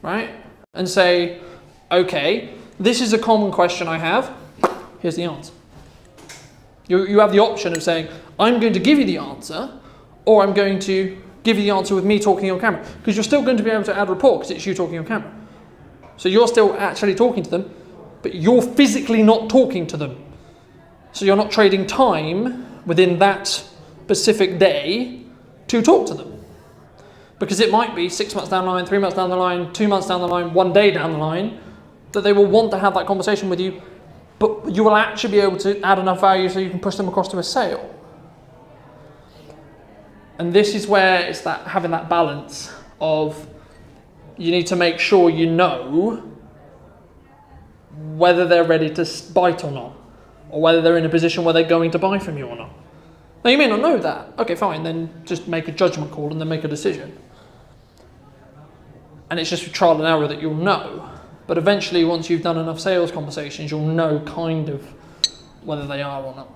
right? And say, okay, this is a common question I have. Here's the answer. You have the option of saying, I'm going to give you the answer, or I'm going to give you the answer with me talking on camera. Because you're still going to be able to add rapport because it's you talking on camera. So you're still actually talking to them, but you're physically not talking to them. So you're not trading time within that specific day to talk to them. Because it might be 6 months down the line, 3 months down the line, 2 months down the line, 1 day down the line, that they will want to have that conversation with you, but you will actually be able to add enough value so you can push them across to a sale. And this is where it's that having that balance of you need to make sure you know whether they're ready to bite or not, or whether they're in a position where they're going to buy from you or not. Now you may not know that. Okay, fine, then just make a judgment call and then make a decision. And it's just trial and error that you'll know. But eventually, once you've done enough sales conversations, you'll know kind of whether they are or not.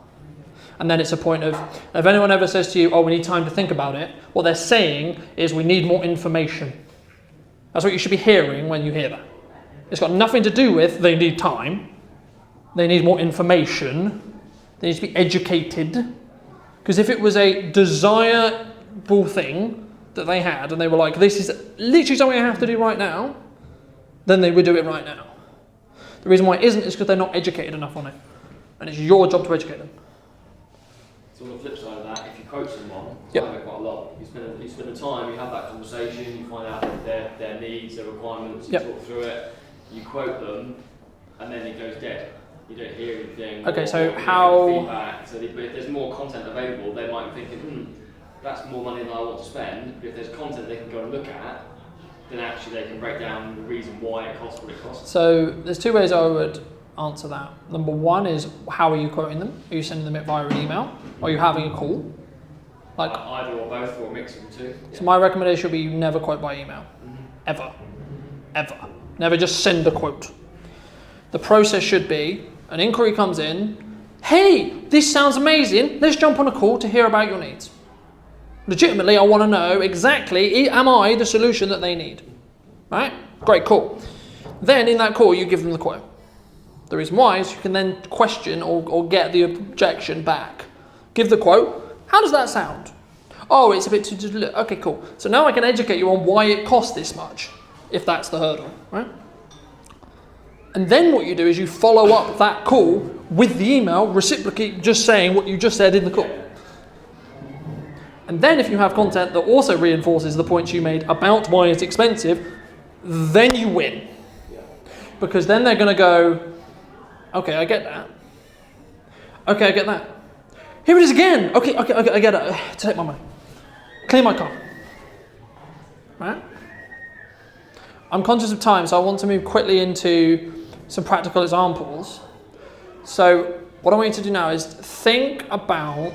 And then it's a point of, if anyone ever says to you, oh, we need time to think about it, what they're saying is we need more information. That's what you should be hearing when you hear that. It's got nothing to do with they need time. They need more information. They need to be educated. Because if it was a desirable thing that they had, and they were like, this is literally something I have to do right now, then they would do it right now. The reason why it isn't is because they're not educated enough on it. And it's your job to educate them. So on the flip side of that, if you coach someone, yep. quite a lot, you spend the time, you have that conversation, you find out their needs, their requirements, you yep. talk through it, you quote them, and then it goes dead. You don't hear anything. Okay, so how... feedback. So if there's more content available, they might be thinking, that's more money than I want to spend. But if there's content they can go and look at, then actually they can break down the reason why it costs what it costs. So there's two ways I would answer that. Number one is, how are you quoting them? Are you sending them it via an email? Are you having a call? Like either or both, or a mix of the two. Yeah. So my recommendation would be you never quote by email. Ever. Never just send a quote. The process should be, an inquiry comes in, hey, this sounds amazing, let's jump on a call to hear about your needs. Legitimately, I want to know exactly, am I the solution that they need? Right? Great, cool. Then in that call, you give them the quote. The reason why is you can then question or get the objection back. Give the quote, how does that sound? Oh, it's a bit too, okay, cool. So now I can educate you on why it costs this much, if that's the hurdle, right? And then what you do is you follow up that call with the email, reciprocate just saying what you just said in the call. And then if you have content that also reinforces the points you made about why it's expensive, then you win. Because then they're going to go, okay, I get that. Okay, I get that. Here it is again. Okay, I get it. Take my money. Clean my car. Right? I'm conscious of time, so I want to move quickly into some practical examples. So what I want you to do now is think about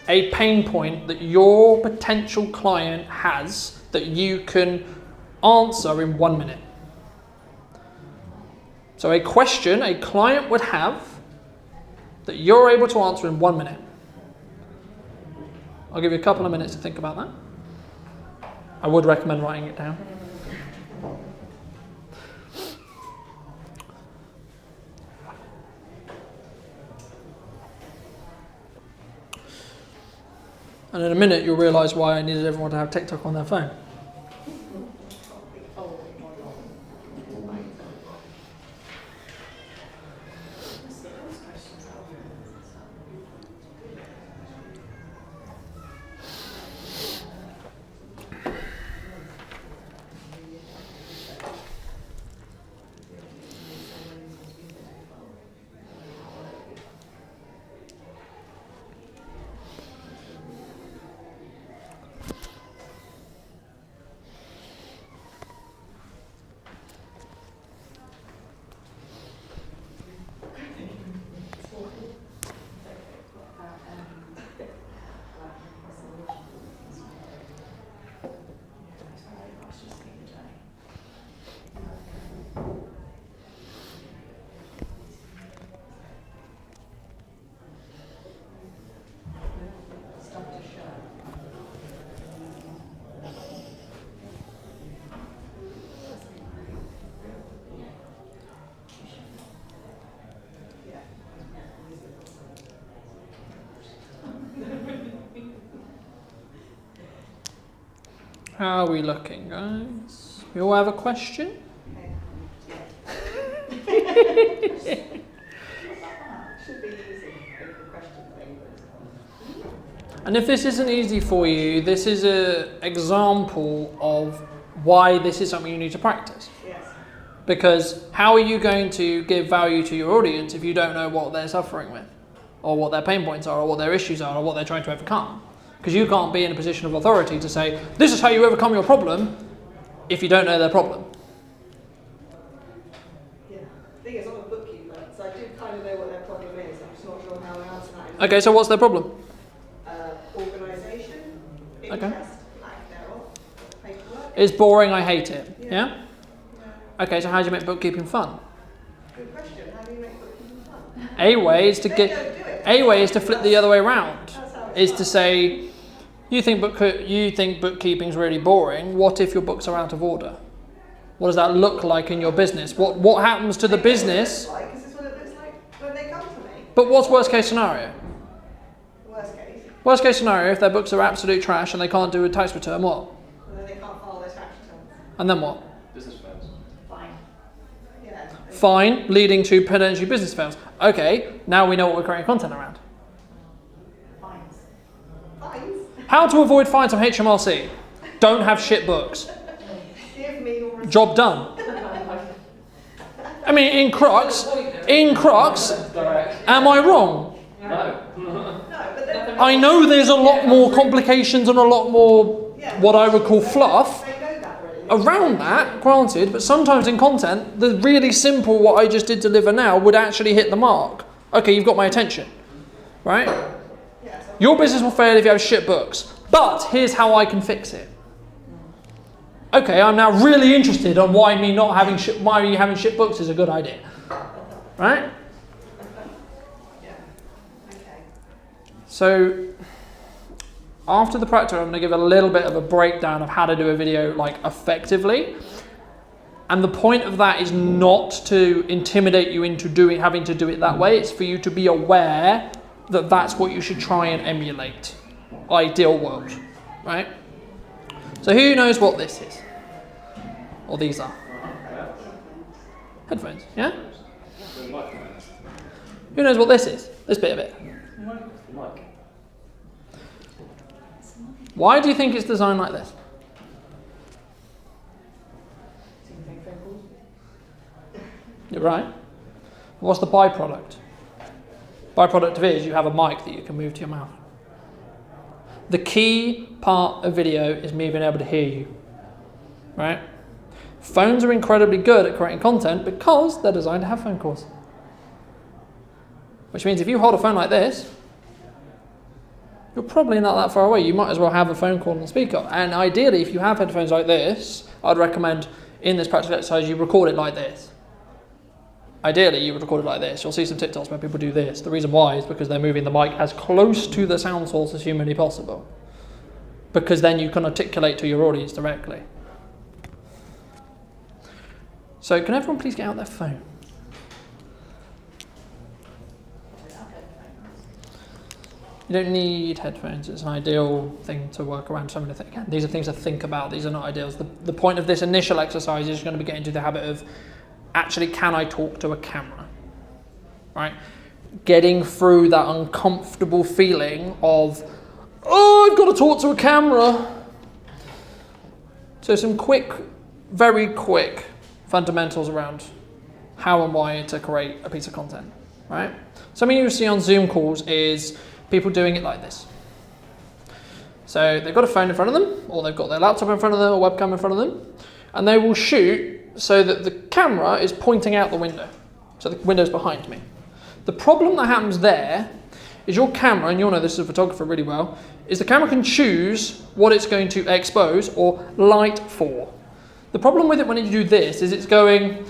a pain point that your potential client has that you can answer in 1 minute. So a question a client would have that you're able to answer in 1 minute. I'll give you a couple of minutes to think about that. I would recommend writing it down. And in a minute, you'll realise why I needed everyone to have TikTok on their phone. How are we looking, guys? We all have a question? Should be easy if the question favours. And if this isn't easy for you, this is an example of why this is something you need to practice. Yes. Because how are you going to give value to your audience if you don't know what they're suffering with, or what their pain points are, or what their issues are, or what they're trying to overcome? Because you can't be in a position of authority to say, this is how you overcome your problem, if you don't know their problem. Yeah. The thing is, I'm a bookkeeper, so I do kind of know what their problem is. I'm just not sure how to answer that. Okay, so what's their problem? Organisation, interest, lack thereof, paperwork. It's boring, I hate it. Yeah? Yeah. Okay, so how do you make bookkeeping fun? Good question. How do you make bookkeeping fun? A way is to They get. don't do it. A way is to flip the other way around. That's how it's Is done. to say, you think bookkeeping's really boring. What if your books are out of order? What does that look like in your business? What happens to the business? Like, is this what it looks like when they come to me? But what's worst case scenario? Worst case, Worst case scenario, if their books are absolute trash and they can't do a tax return, what? and then they can't file their tax returns. And then what? Business fails. Fine. Yeah. Fine, leading to potentially business fails. Okay, now we know what we're creating content around. Fines. Fines? How to avoid fines on HMRC. Don't have shit books. Give me your Job done. I mean, in crux, am I wrong? No. No, but then I know there's a lot more complications and a lot more what I would call fluff they know that really. around that, granted, but sometimes in content, the really simple what I just did deliver now would actually hit the mark. Okay, you've got my attention, right? Yeah, so Your business will fail if you have shit books, but here's how I can fix it. Okay, I'm now really interested on why me having shit books is a good idea, right? yeah. Okay. So after the practice, I'm going to give a little bit of a breakdown of how to do a video like effectively. And the point of that is not to intimidate you into having to do it that way. It's for you to be aware that that's what you should try and emulate. Ideal world, right? So who knows what this is? Or these are? Headphones, yeah? Who knows what this is? This bit of it. Mike. Why do you think it's designed like this? You're right. What's the byproduct? Byproduct of it is you have a mic that you can move to your mouth. The key part of video is me being able to hear you, right? Phones are incredibly good at creating content because they're designed to have phone calls. Which means if you hold a phone like this, you're probably not that far away. You might as well have a phone call on the speaker. And ideally, if you have headphones like this, I'd recommend in this practical exercise you record it like this. Ideally, you would record it like this. You'll see some TikToks where people do this. The reason why is because they're moving the mic as close to the sound source as humanly possible. Because then you can articulate to your audience directly. So can everyone please get out their phone? You don't need headphones. It's an ideal thing to work around. Again, these are things to think about. These are not ideals. The point of this initial exercise is going to be getting into the habit of actually, can I talk to a camera? Right? Getting through that uncomfortable feeling of, oh, I've got to talk to a camera. So some very quick fundamentals around how and why to create a piece of content, right? Something you see on Zoom calls is people doing it like this. So they've got a phone in front of them, or they've got their laptop in front of them, or webcam in front of them, and they will shoot so that the camera is pointing out the window. So the window's behind me. The problem that happens there is your camera, and you'll know this as a photographer really well, is the camera can choose what it's going to expose or light for. The problem with it when you do this is it's going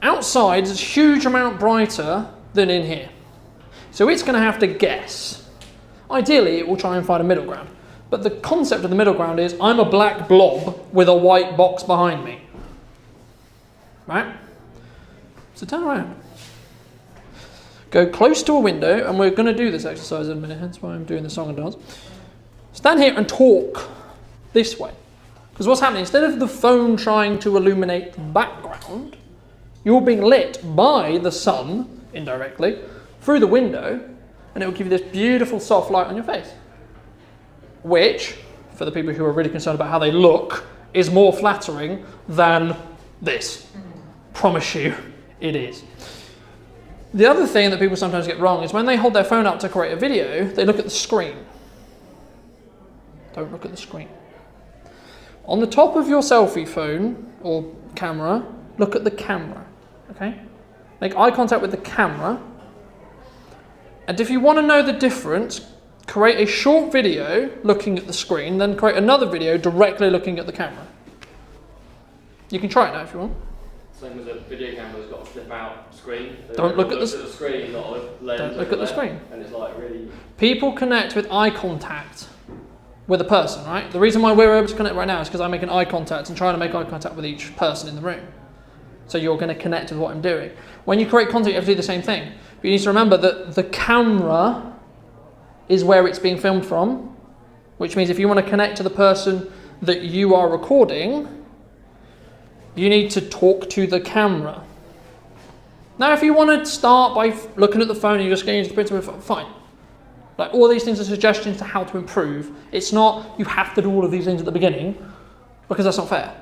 outside is a huge amount brighter than in here. So it's going to have to guess. Ideally, it will try and find a middle ground. But the concept of the middle ground is I'm a black blob with a white box behind me. Right? So turn around. Go close to a window, and we're going to do this exercise in a minute, hence why I'm doing the song and dance. Stand here and talk this way. Because what's happening, instead of the phone trying to illuminate the background, you're being lit by the sun, indirectly, through the window, and it will give you this beautiful soft light on your face. Which, for the people who are really concerned about how they look, is more flattering than this. Promise you, it is. The other thing that people sometimes get wrong is when they hold their phone up to create a video, they look at the screen. Don't look at the screen. On the top of your selfie phone or camera, look at the camera, okay? Make eye contact with the camera. And if you want to know the difference, create a short video looking at the screen, then create another video directly looking at the camera. You can try it now if you want. Same as a video camera's got a flip out screen. Don't look at the screen, not a lens. Don't look at the screen. And it's like really... People connect with eye contact with a person, right? The reason why we're able to connect right now is because I'm making eye contact and trying to make eye contact with each person in the room. So you're going to connect with what I'm doing. When you create content, you have to do the same thing. But you need to remember that the camera is where it's being filmed from, which means if you want to connect to the person that you are recording, you need to talk to the camera. Now, if you want to start by looking at the phone and you're just getting into the principle, fine. Like, all these things are suggestions to how to improve. It's not you have to do all of these things at the beginning, because that's not fair.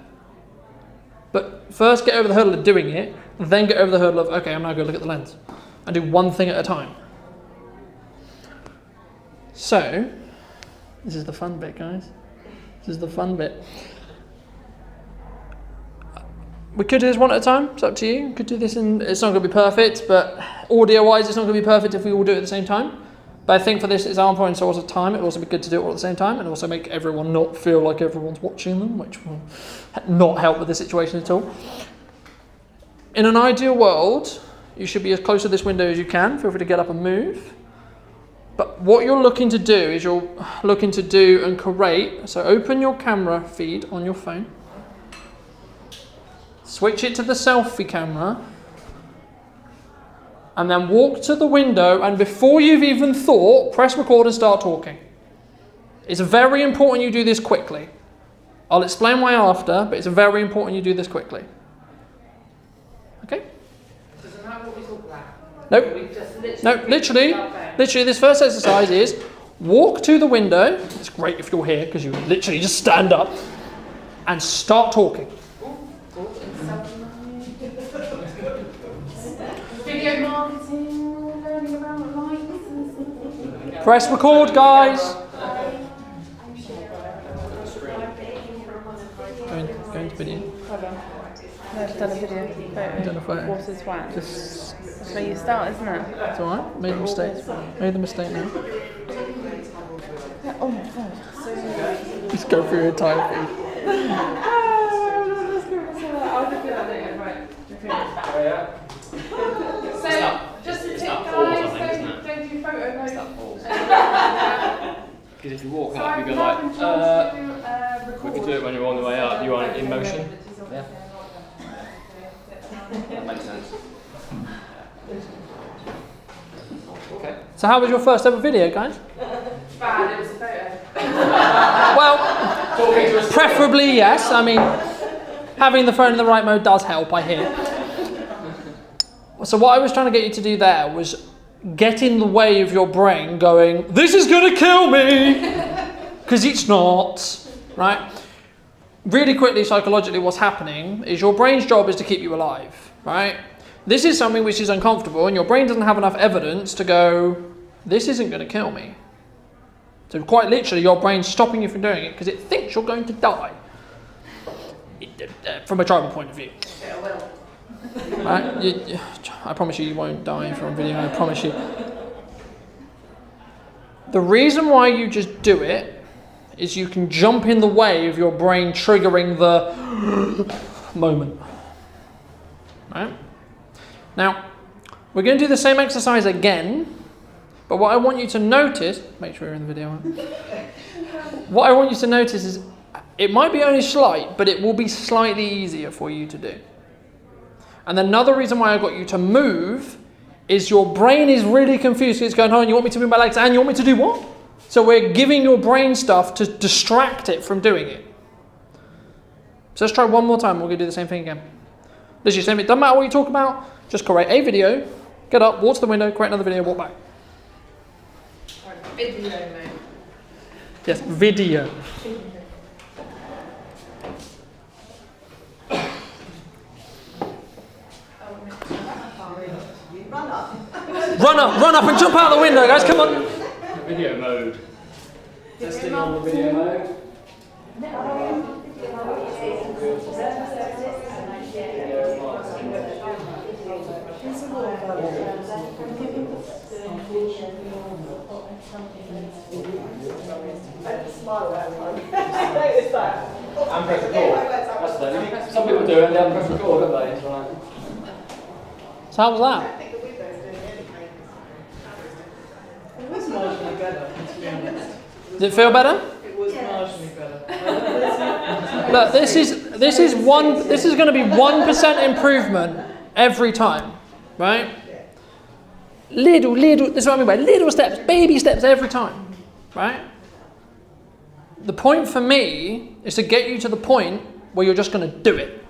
But first get over the hurdle of doing it, then get over the hurdle of, okay, I'm now going to look at the lens. And do one thing at a time. So, this is the fun bit, guys. This is the fun bit. We could do this one at a time, it's up to you. We could do this it's not going to be perfect, but audio-wise it's not going to be perfect if we all do it at the same time. But I think for this example and sort of time, it would also be good to do it all at the same time and also make everyone not feel like everyone's watching them, which will not help with the situation at all. In an ideal world, you should be as close to this window as you can. Feel free to get up and move. But what you're looking to do is you're looking to do and create, so open your camera feed on your phone, switch it to the selfie camera, and then walk to the window, and before you've even thought, press record and start talking. It's very important you do this quickly. I'll explain why after, but it's very important you do this quickly. Okay? Doesn't matter what we talk about. Nope. We just Literally, this first exercise is walk to the window. It's great if you're here because you literally just stand up and start talking. Video marketing, learning about lights. Press record, guys. Go into video. Hold on. No, I've done a video. Done a photo. Water's wet. Just, That's where you start, isn't it? it's alright. Made a mistake. Made the mistake now. Oh my god. Just go through your entire feed. I'll just do that later, right. Oh yeah? So, just a it's tip, that pause, I guys, think, isn't it? don't do photo It's mode. that pause. Because if you walk up, you go like, we could do it when you're on the way up. You are in motion. Yeah. That makes sense. Okay. So how was your first ever video, guys? Bad, it was a photo. Well, preferably yes. I mean, having the phone in the right mode does help, I hear. So what I was trying to get you to do there was get in the way of your brain going, this is going to kill me! Because it's not, right? Really quickly, psychologically, what's happening is your brain's job is to keep you alive, right? This is something which is uncomfortable and your brain doesn't have enough evidence to go, this isn't going to kill me. So quite literally, your brain's stopping you from doing it because it thinks you're going to die. From a tribal point of view. Yeah, well. Right? I promise you won't die from video, I promise you. The reason why you just do it is you can jump in the way of your brain triggering the moment. Right? Now, we're going to do the same exercise again, but what I want you to notice, make sure you're in the video. What I want you to notice is, it might be only slight, but it will be slightly easier for you to do. And another reason why I got you to move is your brain is really confused. It's going, you want me to move my legs and you want me to do what? So we're giving your brain stuff to distract it from doing it. So let's try one more time. We're going to do the same thing again. Literally, it doesn't matter what you talk about. Just create a video, get up, walk to the window, create another video, walk back. Video mode. Yes, video. Run up and jump out the window, guys, come on. Video mode. Testing on the video mode. Notice that. And press record. That's the thing. Some people do it and they press record, don't they? It's like, So how was that? It was marginally better, to be honest. Did it feel better? It was marginally better. Look, this is going to be 1% improvement every time, right? Little, this is what I mean by little steps, baby steps every time, right? The point for me is to get you to the point where you're just going to do it.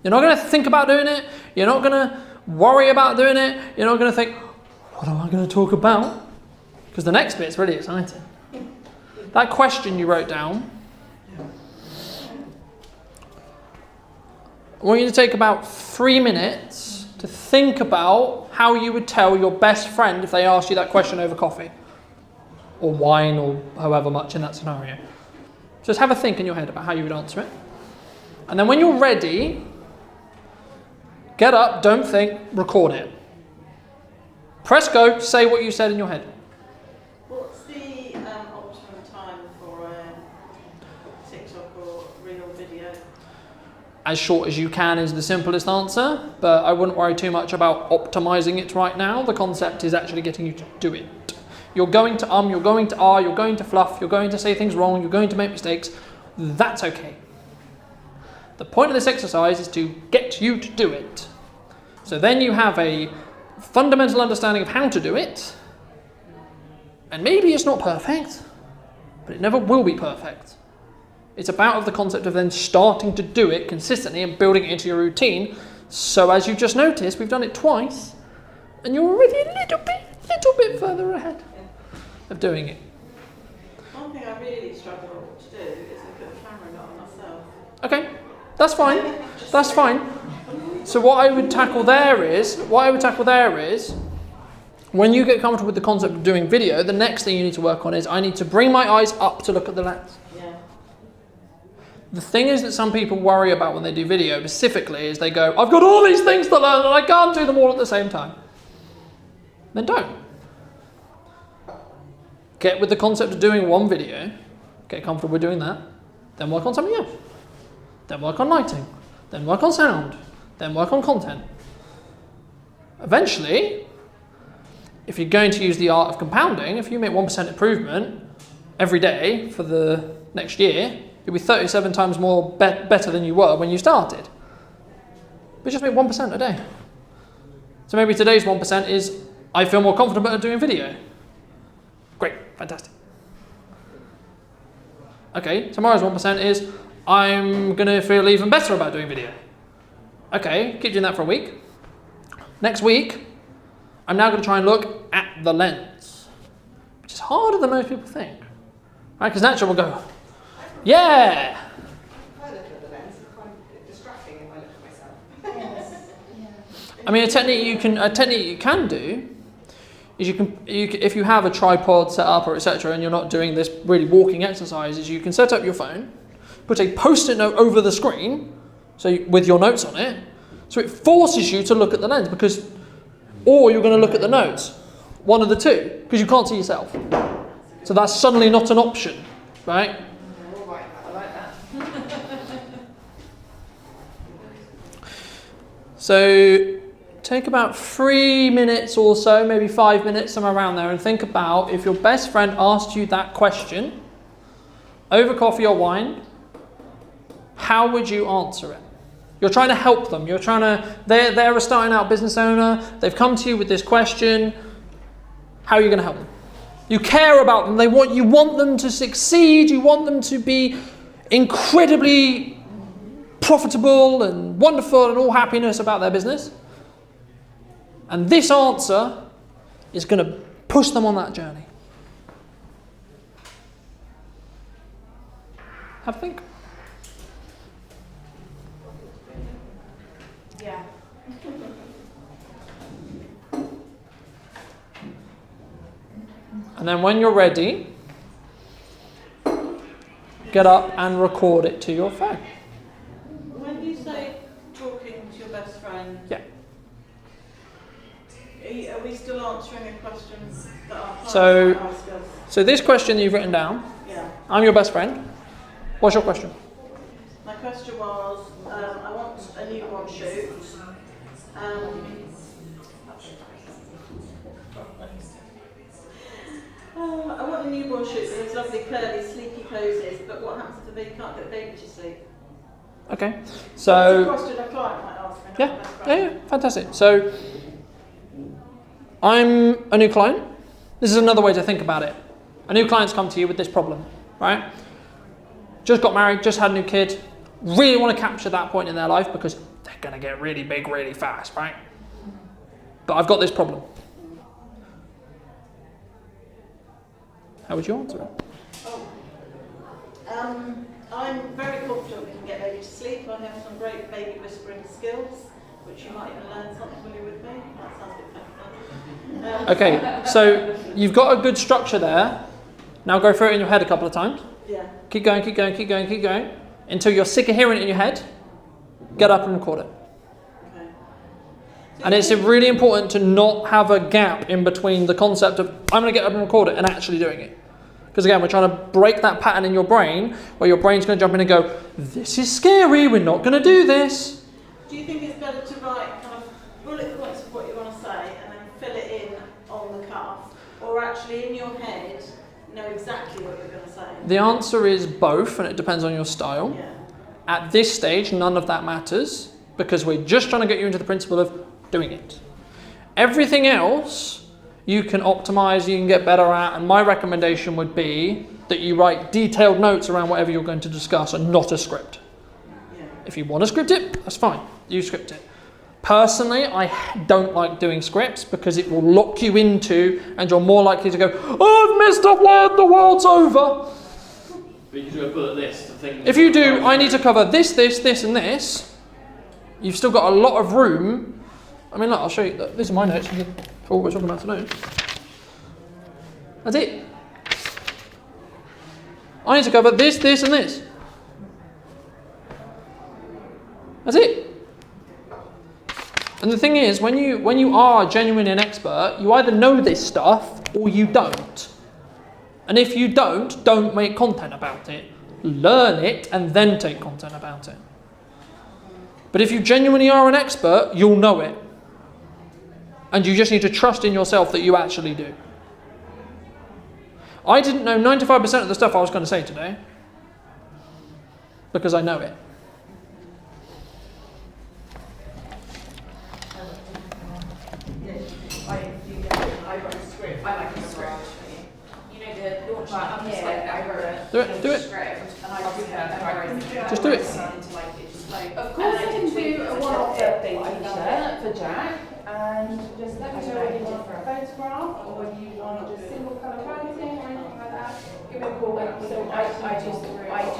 You're not going to think about doing it. You're not going to worry about doing it. You're not going to think, what am I going to talk about? Because the next bit's really exciting. That question you wrote down, I want you to take about 3 minutes to think about how you would tell your best friend if they asked you that question over coffee or wine or however much in that scenario. Just have a think in your head about how you would answer it. And then when you're ready, get up, don't think, record it. Press go, say what you said in your head. What's the optimum time for TikTok or real video? As short as you can is the simplest answer, but I wouldn't worry too much about optimizing it right now. The concept is actually getting you to do it. You're going to you're going to you're going to fluff, you're going to say things wrong, you're going to make mistakes. That's okay. The point of this exercise is to get you to do it. So then you have a fundamental understanding of how to do it, and maybe it's not perfect, but it never will be perfect. It's about the concept of then starting to do it consistently and building it into your routine. So as you just noticed, we've done it twice, and you're already a little bit further ahead of doing it. One thing I really struggle to do is look at the camera, not on myself. Okay, that's fine. That's fine. So what I would tackle there is, when you get comfortable with the concept of doing video, the next thing you need to work on is I need to bring my eyes up to look at the lens. Yeah. The thing is that some people worry about when they do video specifically is they go, I've got all these things to learn and I can't do them all at the same time. Then don't. Get with the concept of doing one video, get comfortable with doing that, then work on something else. Then work on lighting, then work on sound, then work on content. Eventually, if you're going to use the art of compounding, if you make 1% improvement every day for the next year, you'll be 37 times more better than you were when you started. But just make 1% a day. So maybe today's 1% is, I feel more confident at doing video. Great, fantastic. Okay, tomorrow's 1% is, I'm going to feel even better about doing video. Okay, keep doing that for a week. Next week, I'm now going to try and look at the lens, which is harder than most people think. Right? Because naturally we'll go, yeah! If I look at the lens, it's quite distracting if I look at myself. I mean, a technique you can do is you can if you have a tripod set up or etc. and you're not doing this really walking exercises, you can set up your phone, put a post-it note over the screen, with your notes on it, so it forces you to look at the lens or you're going to look at the notes, one of the two, because you can't see yourself. So that's suddenly not an option, right? I like that. So take about 3 minutes or so, maybe 5 minutes, somewhere around there, and think about if your best friend asked you that question over coffee or wine, how would you answer it? You're trying to help them. They're a starting out business owner. They've come to you with this question. How are you going to help them? You care about them. You want them to succeed. You want them to be incredibly profitable and wonderful and all happiness about their business. And this answer is going to push them on that journey. Have a think. Yeah. And then when you're ready, get up and record it to your phone. When you say talking to your best friend, Yeah. are we still answering a question that our clients So- might ask us? So this question you've written down, Yeah. I'm your best friend. What's your question? My question was, I want a newborn shoot. I want a newborn shoot with those lovely curly sleepy poses, but what happens if the baby can't get the baby to sleep? Okay. That's a So question a client might ask me, not yeah, my best friend. yeah, fantastic. So I'm a new client. This is another way to think about it. A new client's come to you with this problem, right? Just got married, just had a new kid, really want to capture that point in their life because they're going to get really big really fast, right? But I've got this problem. How would you answer it? I'm very confident we can get baby to sleep. I have some great baby whispering skills, which you might even learn something when you're with me. That sounds a bit funny. Okay, so you've got a good structure there. Now go through it in your head a couple of times. Yeah. Keep going, keep going, keep going, keep going. Until you're sick of hearing it in your head, get up and record it. Okay. And it's really important to not have a gap in between the concept of I'm going to get up and record it and actually doing it. Because again, we're trying to break that pattern in your brain where your brain's going to jump in and go, this is scary, we're not going to do this. Do you think it's better to write kind of bullet points of what you want to say and then fill it in on the cuff? Or actually in your head know exactly what you're going to say? The answer is both, and it depends on your style. Yeah. At this stage, none of that matters because we're just trying to get you into the principle of doing it. Everything else you can optimize, you can get better at, and my recommendation would be that you write detailed notes around whatever you're going to discuss and not a script. Yeah. If you want to script it, that's fine. You script it. Personally, I don't like doing scripts because it will lock you into, and you're more likely to go, oh, I've missed a word, the world's over. But you can do a bullet list of things. If you do, I need to cover this, this, this, and this, you've still got a lot of room. I mean, look, I'll show you. These are my notes for what we're talking about today. That's it. I need to cover this, this, and this. That's it. And the thing is, when you are genuine and expert, you either know this stuff or you don't. And if you don't make content about it. Learn it and then take content about it. But if you genuinely are an expert, you'll know it. And you just need to trust in yourself that you actually do. I didn't know 95% of the stuff I was going to say today. Because I know it. I wrote a script. I like a script. You know the launch I'm just like I wrote a Do it. script and I do that. Just do it. Of course I can do a one-off birthday t-shirt for Jack and just let me know whether you want for a photograph or whether you want just single colour writing or anything like that. Give me a call. So I do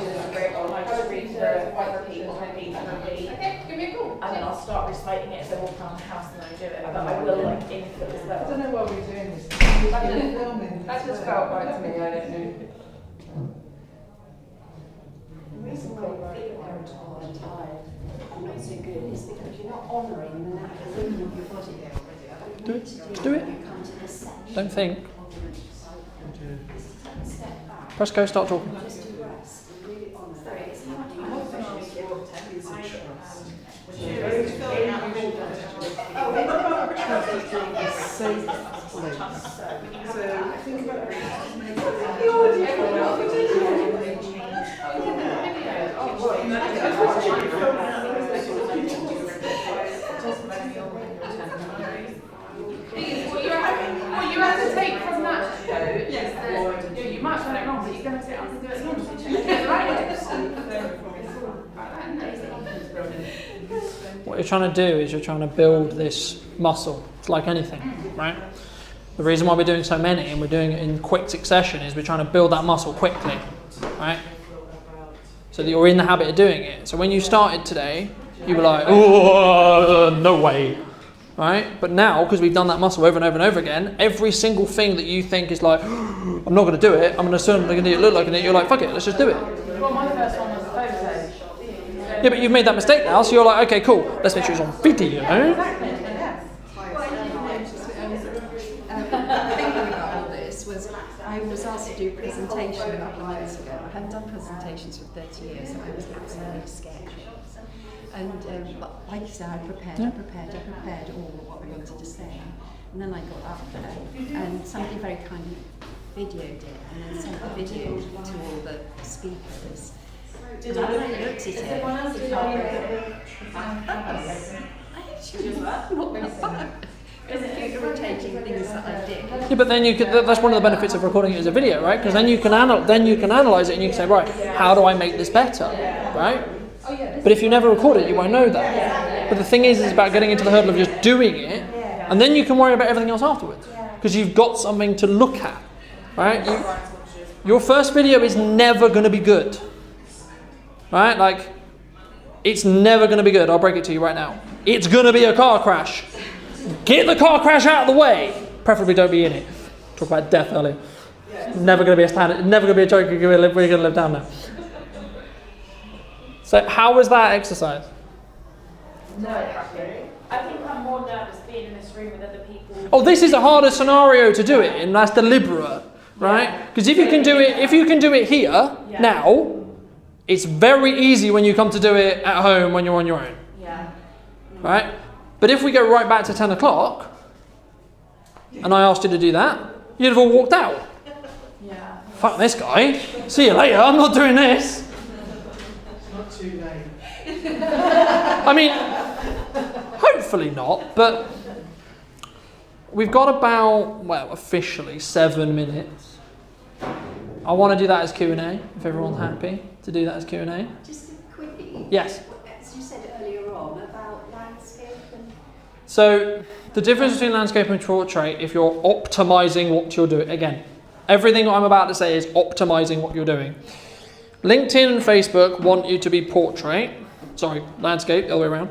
the script and I just read the repeat. Okay, give me a call. And then I'll start reciting it as they walk around the house and I do it. But I will like input as well. I don't know why we're doing this. We're filming. That just felt right to me, I don't know. The reason why you feel irritable and tired and not so good is because you're not honouring the natural rhythm of your body. Do it. Just do it. You come to the section. Don't think. Just take a step back. Press go, start talking. Just to rest and really honour that it's happening. Safe place. So think about What you have to take from that though is that you might find it wrong, but you're going to sit up and do it again. Right? What you're trying to do is you're trying to build this muscle. It's like anything, right? The reason why we're doing so many and we're doing it in quick succession is we're trying to build that muscle quickly, right? So that you're in the habit of doing it. So when you started today, you were like, oh, no way, right? But now, because we've done that muscle over and over and over again, every single thing that you think is like, I'm not going to do it, I'm going to assume I'm going to look like it, you're like, fuck it, let's just do it. Well, my first one was the photo. Yeah, but you've made that mistake now, so you're like, okay, cool, let's make sure it's on video. Exactly, yes. Thinking about all this was I was asked to do a presentation a couple of months ago. I hadn't done presentations for 30 years and I was absolutely scared. And but like you said, I prepared all of what I wanted to say. And then I got up there and somebody very kindly videoed it and then sent the video to all the speakers. And when I looked at it, I actually not There's a few irritating things that I did. Yeah, but then you could, that's one of the benefits of recording it as a video, right? Because then you can analyze it and you can say, right, how do I make this better, right? But if you never record it, you won't know that. But the thing is, it's about getting into the hurdle of just doing it, and then you can worry about everything else afterwards, because you've got something to look at, right? Your first video is never going to be good, right? Like, it's never going to be good. I'll break it to you right now. It's going to be a car crash. Get the car crash out of the way. Preferably don't be in it. Talk about death earlier. Never going to be a standard. Never going to be a joke. We're going to live down now. So how was that exercise? No, I think I'm more nervous being in this room with other people. Oh, this is a harder scenario to do it in. That's deliberate, right? Because if you can do it here now, it's very easy when you come to do it at home when you're on your own. Yeah. Right? But if we go right back to 10 o'clock, and I asked you to do that, you'd have all walked out. Yeah. Fuck this guy. See you later. I'm not doing this. It's not too late. I mean, hopefully not, but we've got about, well, officially 7 minutes. I want to do that as Q&A, if everyone's happy to do that as Q&A. Just a quickie. Yes. As you said earlier on about landscape and... So the difference between landscape and portrait, if you're optimizing what you're doing, again, everything I'm about to say is optimizing what you're doing. LinkedIn and Facebook want you to be landscape, the other way around.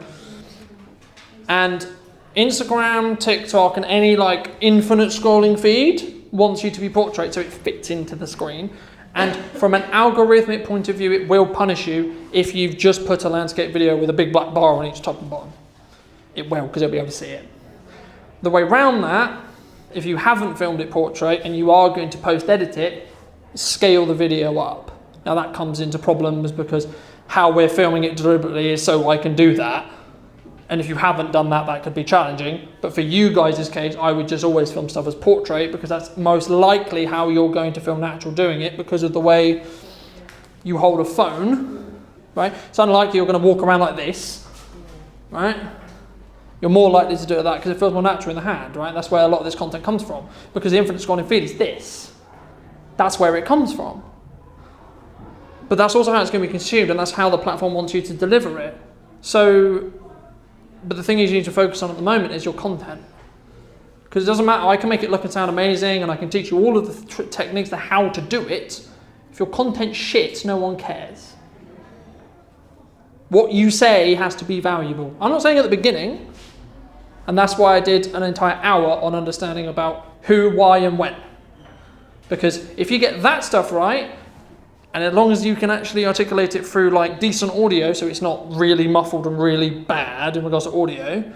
And Instagram, TikTok, and any like infinite scrolling feed wants you to be portrait so it fits into the screen. And from an algorithmic point of view, it will punish you if you've just put a landscape video with a big black bar on each top and bottom. It will, because it'll be able to see it. The way around that, if you haven't filmed it portrait and you are going to post-edit it, scale the video up. Now that comes into problems because how we're filming it deliberately is so I can do that. And if you haven't done that, that could be challenging. But for you guys' case, I would just always film stuff as portrait because that's most likely how you're going to film natural doing it because of the way you hold a phone, right? It's unlikely you're going to walk around like this, right? You're more likely to do it like that because it feels more natural in the hand, right? That's where a lot of this content comes from because the infinite scrolling feed is this. That's where it comes from. But that's also how it's going to be consumed and that's how the platform wants you to deliver it. So, but the thing is you need to focus on at the moment is your content. Because it doesn't matter, I can make it look and sound amazing and I can teach you all of the techniques to how to do it. If your content's shit, no one cares. What you say has to be valuable. I'm not saying at the beginning, and that's why I did an entire hour on understanding about who, why, and when. Because if you get that stuff right, and as long as you can actually articulate it through like decent audio, so it's not really muffled and really bad in regards to audio,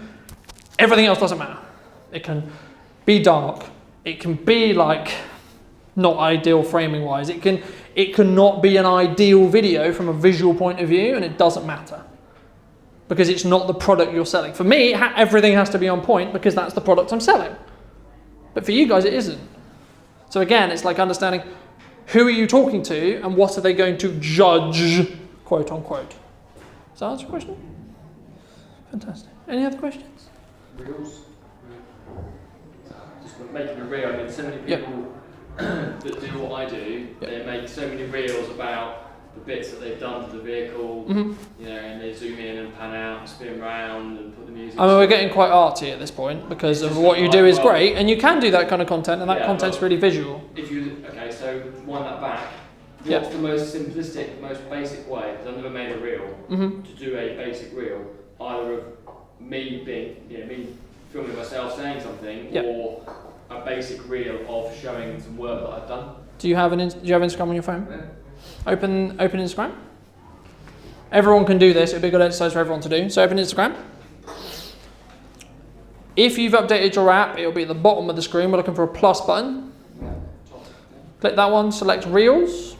everything else doesn't matter. It can be dark. It can be like not ideal framing wise. It can not be an ideal video from a visual point of view, and it doesn't matter. Because it's not the product you're selling. For me, everything has to be on point because that's the product I'm selling. But for you guys, it isn't. So again, it's like understanding who are you talking to and what are they going to judge, quote unquote. Does that answer your question? Fantastic. Any other questions? Reels? Just making a reel. I mean, so many people that do what I do, they make so many reels about the bits that they've done to the vehicle, Mhm. you know, and they zoom in and pan out, and spin round, and put the music. I mean, we're getting quite arty at this point because of what you do is great, and you can do that kind of content, and that Yeah, content's well, really visual. If you so wind that back. Yeah. What's the most simplistic, most basic way? Because I've never made a reel Mhm. to do a basic reel, either of me being, me filming myself saying something, Yeah. or a basic reel of showing some work that I've done. Do you have Instagram on your phone? Open Instagram. Everyone can do this. It'd be a good exercise for everyone to do. So open Instagram. If you've updated your app, it'll be at the bottom of the screen. We're looking for a plus button. Click that one. Select Reels.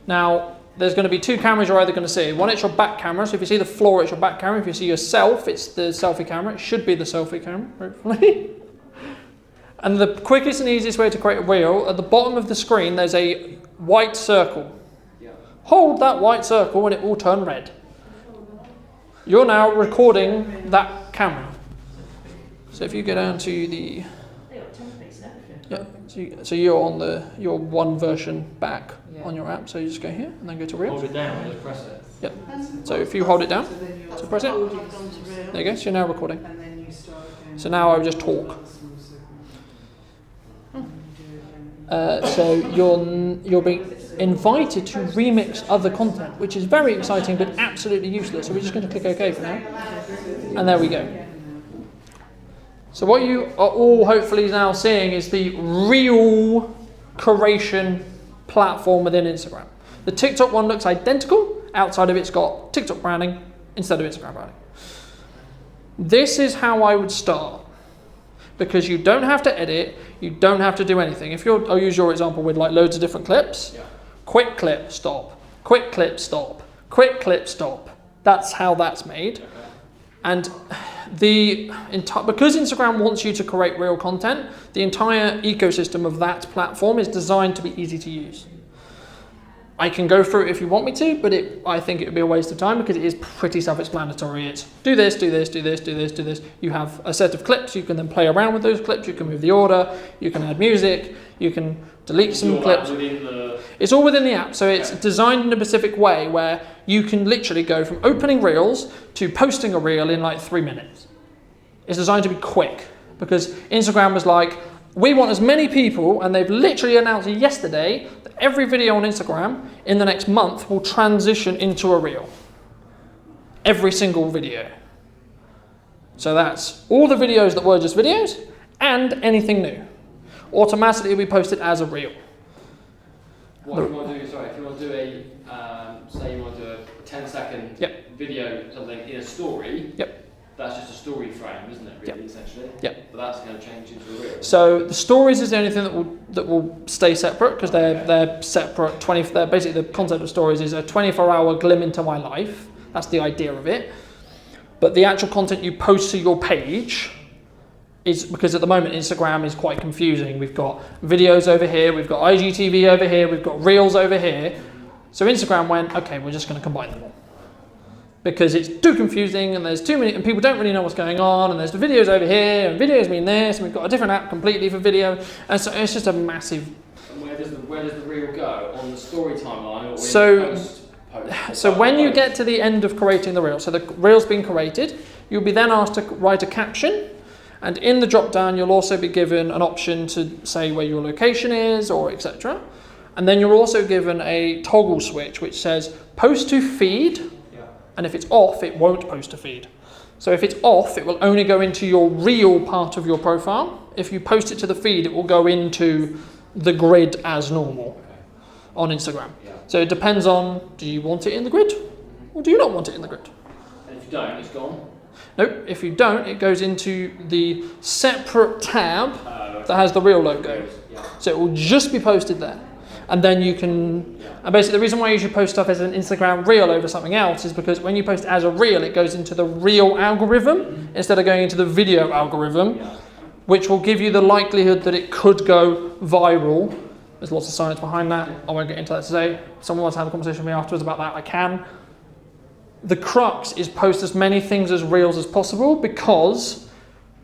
Now, there's going to be two cameras you're either going to see. One, it's your back camera. So if you see the floor, it's your back camera. If you see yourself, it's the selfie camera. It should be the selfie camera, hopefully. And the quickest and easiest way to create a reel, at the bottom of the screen, there's a white circle. Yeah. Hold that white circle and it will turn red. You're now recording that camera. So if you go down to the... Yeah, so you're on your one version back on your app, so you just go here and then go to Reels. Hold it down and just press it. Yep. So if you hold it down, so press it. Holding There you go, so you're now recording. and then you start again. So now I would just talk. So you're being invited to remix other content, which is very exciting but absolutely useless. So we're just going to click OK for now. And there we go. So what you are all hopefully now seeing is the real creation platform within Instagram. The TikTok one looks identical. Outside of it's got TikTok branding instead of Instagram branding. This is how I would start. Because you don't have to edit, you don't have to do anything. I'll use your example with like loads of different clips. Yeah. Quick clip, stop. Quick clip, stop. Quick clip, stop. That's how that's made. Okay. And because Instagram wants you to create real content, the entire ecosystem of that platform is designed to be easy to use. I can go through it if you want me to, but I think it would be a waste of time because it is pretty self-explanatory. It's do this, do this, do this, do this, do this. You have a set of clips. You can then play around with those clips. You can move the order. You can add music. You can delete some clips. It's all within the app. So it's designed in a specific way where you can literally go from opening Reels to posting a reel in like 3 minutes. It's designed to be quick because Instagram was like, we want as many people, and they've literally announced yesterday that every video on Instagram in the next month will transition into a reel. Every single video. So that's all the videos that were just videos and anything new. Automatically will be posted as a reel. What if you want to do, if you want to do say you want to do a 10-second video, something in a story, that's just a story frame, isn't it, really, essentially? But that's going to change into a reel. So the stories is the only thing that will stay separate because they're separate. They're basically the concept of stories is a 24-hour glimpse into my life. That's the idea of it. But the actual content you post to your page is because at the moment Instagram is quite confusing. We've got videos over here, we've got IGTV over here, we've got Reels over here. So Instagram went, okay, we're just going to combine them all. Because it's too confusing and there's too many, and people don't really know what's going on, and there's the videos over here, and videos mean this, and we've got a different app completely for video, and so it's just a massive... And where does the reel go? On the story timeline or in the post? So when you get to the end of creating the reel, so the reel's been created, you'll be then asked to write a caption, and in the drop down you'll also be given an option to say where your location is, or etc. And then you're also given a toggle switch which says post to feed, and if it's off, it won't post to feed. So if it's off, it will only go into your real part of your profile. If you post it to the feed, it will go into the grid as normal on Instagram. So it depends on, do you want it in the grid or do you not want it in the grid? And if you don't, it's gone? Nope, if you don't, it goes into the separate tab that has the real logo. So it will just be posted there. And then you can, and basically the reason why you should post stuff as an Instagram reel over something else is because when you post as a reel, it goes into the reel algorithm instead of going into the video algorithm, which will give you the likelihood that it could go viral. There's lots of science behind that. I won't get into that today. If someone wants to have a conversation with me afterwards about that, I can. The crux is post as many things as reels as possible because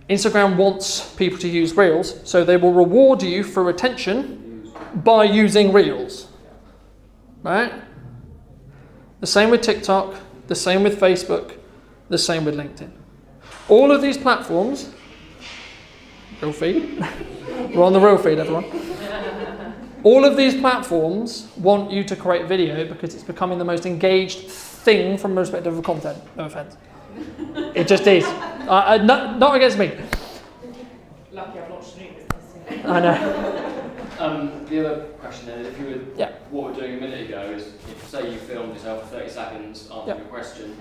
Instagram wants people to use reels, so they will reward you for retention by using Reels, right? The same with TikTok, the same with Facebook, the same with LinkedIn. All of these platforms, real feed, we're on the real feed, everyone. All of these platforms want you to create video because it's becoming the most engaged thing from the perspective of content. No offense. It just is. Not against me. Lucky I've not snooped this. I know. The other question then, if you were, Yeah. what we're doing a minute ago is, if say you filmed yourself for 30 seconds answering a question,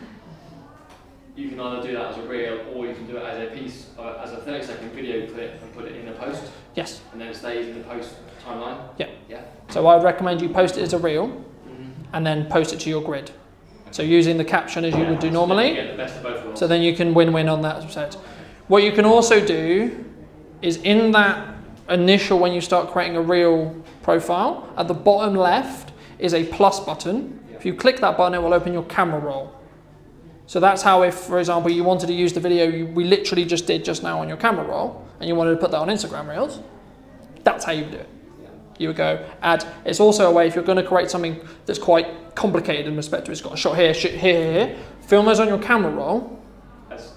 you can either do that as a reel or you can do it as a piece, as a 30-second video clip and put it in a post. Yes. And then it stays in the post timeline. Yeah. Yeah. So I would recommend you post it as a reel and then post it to your grid. So using the caption as you would do normally. Get the best of both worlds. So then you can win-win on that aspect. What you can also do is in that initial, when you start creating a reel profile, at the bottom left is a plus button. If you click that button, it will open your camera roll. So that's how, if, for example, you wanted to use the video we literally just did just now on your camera roll, and you wanted to put that on Instagram Reels, that's how you would do it. You would go add. It's also a way, if you're going to create something that's quite complicated in respect to it's got a shot here, here, film those on your camera roll. That's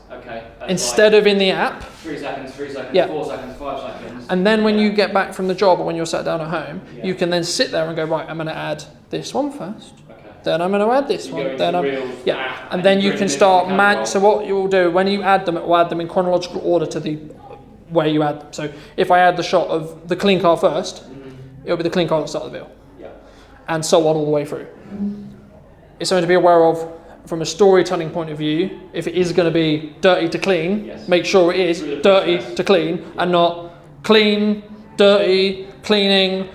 instead of in the app. 3 seconds, 3 seconds, Yeah. 4 seconds, 5 seconds. And then when you get back from the job or when you're sat down at home, you can then sit there and go, right, I'm going to add this one first. Then I'm going to add this one. Then and then you can start so what you'll do when you add them, it will add them in chronological order to the where you add them. So if I add the shot of the clean car first, it'll be the clean car at the start of the video, and so on all the way through. It's something to be aware of from a storytelling point of view. If it is going to be dirty to clean, make sure it is dirty to clean and not clean, dirty, cleaning,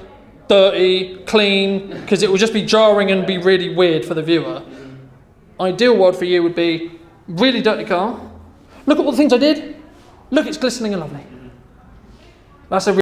dirty, clean, because it will just be jarring and be really weird for the viewer. Ideal world for you would be really dirty car. Look at all the things I did. Look, it's glistening and lovely. That's a